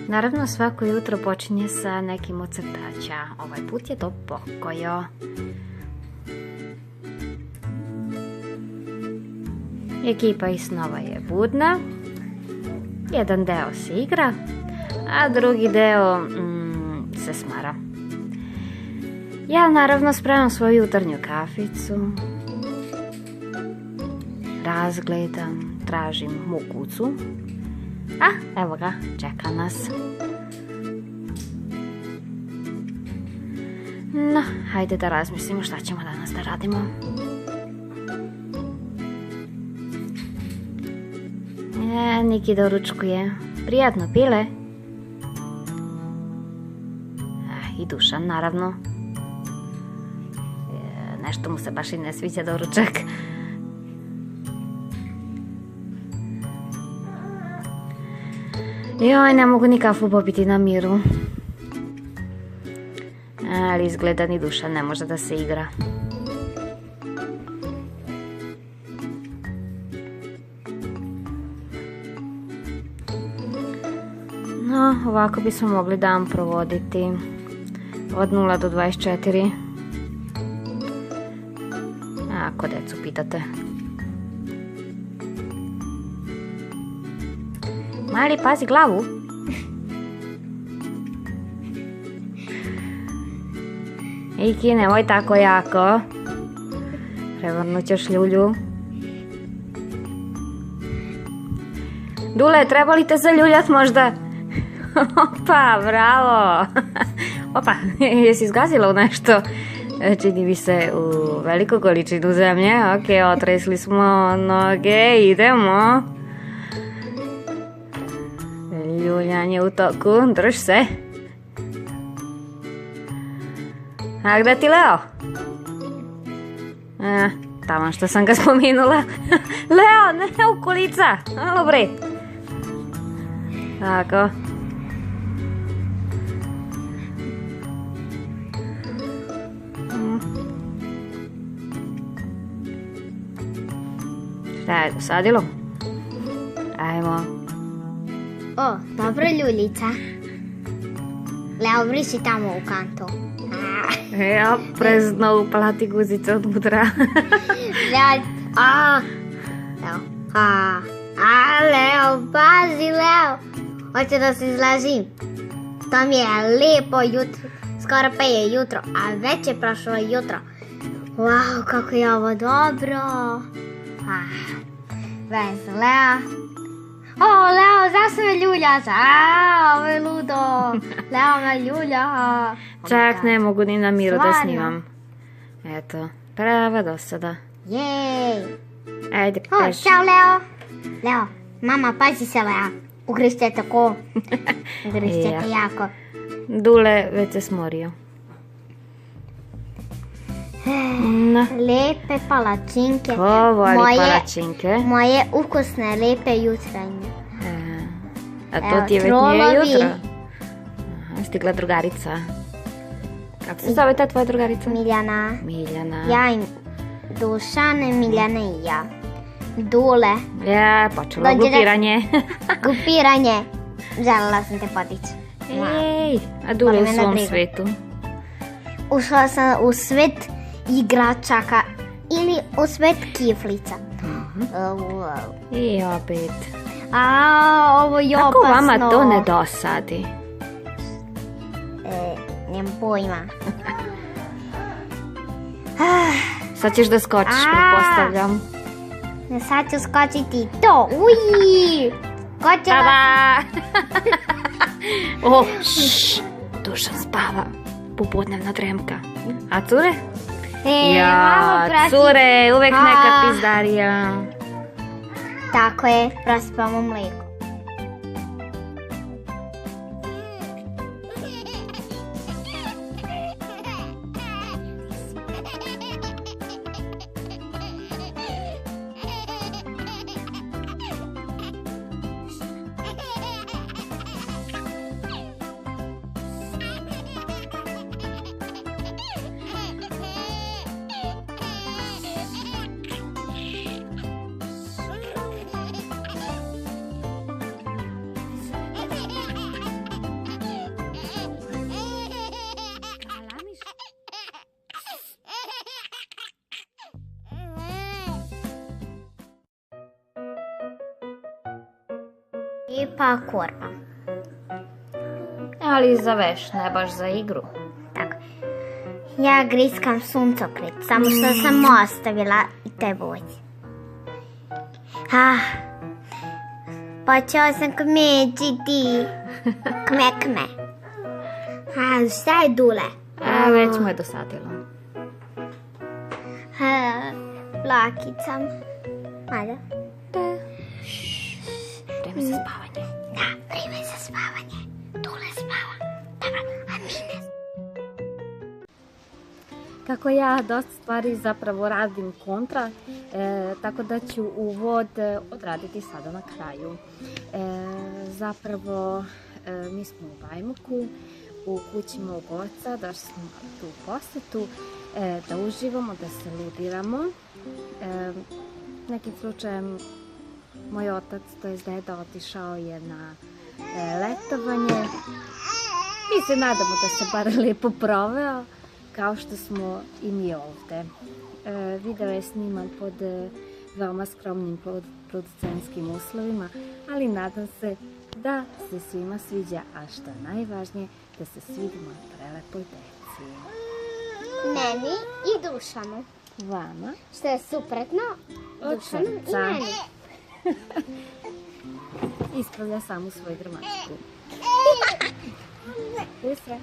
Naravno, svako jutro počinje sa nekim od crtaća. Ovaj put je to Pokojo. Ekipa iz snova je budna. Jedan deo se igra, a drugi deo se smara. Ja naravno spremam svoju jutarnju kaficu. Razgledam, tražim mu kucu. A, evo ga, čeka nas. No, hajde da razmislimo šta ćemo danas da radimo. Niki doručkuje. Prijatno pile. I Dušan, naravno. Nešto mu se baš i ne sviđa doručak. Joj, ne mogu ni kafu popiti na miru. Ali izgleda ni Dušan ne može da se igra. No, ovako bismo mogli dan provoditi od 0 do 24. Ako decu pitate. Mali, pazi glavu. Iki, nemoj tako jako. Prevrnut ćeš ljulju. Dule, treba li te zaljuljat možda? Opa, bravo. Opa, jesi zgazila u nešto? Čini mi se u veliku količinu zemlje. Ok, otresli smo noge, idemo. Ljuljanje u toku, drž se. A gde ti Leo? Tamo što sam ga spomenula. Leo, ne u kolica. Alo bre. Tako. Šta je dosadilo? Ajmo. O, dobro Ljuljica. Leo, vrši tamo u kantu. Ja, prezno upala ti guzica od mudra. Leo, Leo, pazi Leo. Hoće da se izlažim. To mi je lepo jutro. Skoro pa je jutro, a već je prošlo jutro. Wow, kako je ovo dobro. Vez, Leo. O, Leo, zašto me ljuljaš? Ovo je ludo. Leo me ljulja. Čak ne mogu ni na miru da snimam. Eto, prava dosada. Jej. Ajde, O, peš. čao Leo. Leo, mama, pazi se Leo. Ugrište tako. Ugrište te jako. Dule već se smorio. Lepe palačinke. Ko voli palačinke? Moje ukusne, lepe jutranje. A to ti je već nije jutro. Stigla drugarica. Kako se zove ta tvoja drugarica? Miljana. Miljana. Ja i Dušan, Miljana i ja. Dule. Ja, počelo glupiranje. Glupiranje. Želela sam te podići. Ej, a Dule u svom svetu. Ušla sam u svet igračaka ili u svet kiflica. I opet. Ovo je opasno. Kako vama to ne dosadi? Nemam pojma. Sad ćeš da skočiš, pretpostavljam. Sad ću skočiti to. Uj! Skočila sam. O, Dušan spava. Popodnevna dremka. A cure? Ja, cure, uvek neka pizdarija. Tako je, prospamo mlijeko. I parkour. Ali za veš, ne baš za igru. Tako. Ja griskam suncokret, samo što sam ostavila i te boje. Počeo sam kmeđiti. Kme. Šta je Dule? Već mu je dosadilo. Plakicam. Ajde. Vreme za spavanje. Da, vreme za spavanje. Dule spava. Dobro, a mi ne. Kako ja dosta stvari zapravo radim kontra, tako da ću uvod odraditi sada na kraju. Zapravo, mi smo u Bajmoku, u kući mog oca, došli smo tu u posetu, da uživamo, da se ludiramo. Nekim slučajem, moj otac, to je deda, otišao je na letovanje. Mi se nadamo da se bar lijepo proveo, kao što smo i mi ovde. Video je sniman pod veoma skromnim producentskim uslovima, ali nadam se da se svima sviđa, a što je najvažnije, da se svidimo prelepoj deci. Meni i Dušanu. Vama. Što je suprotno Dušanu i meni. Ispravlja samu svoju gramatiku. Sve.